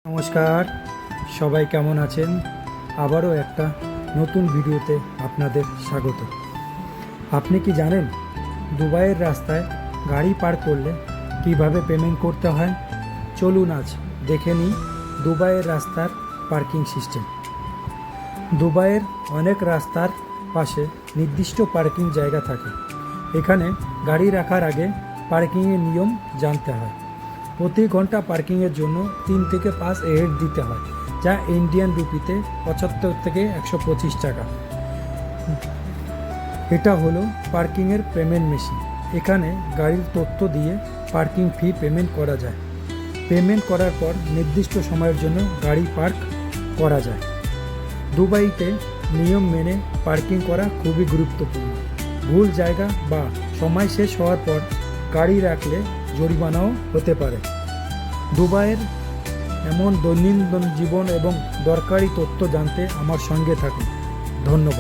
নমস্কার, সবাই কেমন আছেন? আবারও একটা নতুন ভিডিওতে আপনাদের স্বাগত। আপনি কি জানেন দুবাইয়ের রাস্তায় গাড়ি পার্ক করলে কিভাবে পেমেন্ট করতে হয়? চলুন আজ দেখে নিই দুবাইয়ের রাস্তার পার্কিং সিস্টেম। দুবাইয়ের অনেক রাস্তার পাশে নির্দিষ্ট পার্কিং জায়গা থাকে। এখানে গাড়ি রাখার আগে পার্কিংয়ের নিয়ম জানতে হয়। প্রতি ঘন্টা পার্কিংয়ের জন্য 3 থেকে 5 এড দিতে হয়, যা ইন্ডিয়ান রুপিতে 75 থেকে 125 টাকা। এটা হলো পার্কিংয়ের পেমেন্ট মেশিন। এখানে গাড়ির তথ্য দিয়ে পার্কিং ফি পেমেন্ট করা যায়। পেমেন্ট করার পর নির্দিষ্ট সময়ের জন্য গাড়ি পার্ক করা যায়। দুবাইতে নিয়ম মেনে পার্কিং করা খুবই গুরুত্বপূর্ণ। ভুল জায়গা বা সময় শেষ হওয়ার পর গাড়ি রাখলে জরিমানাও হতে পারে। দুবাইয়ের এমন দৈনন্দিন জীবন এবং দরকারি তথ্য জানতে আমার সঙ্গে থাকুন। ধন্যবাদ।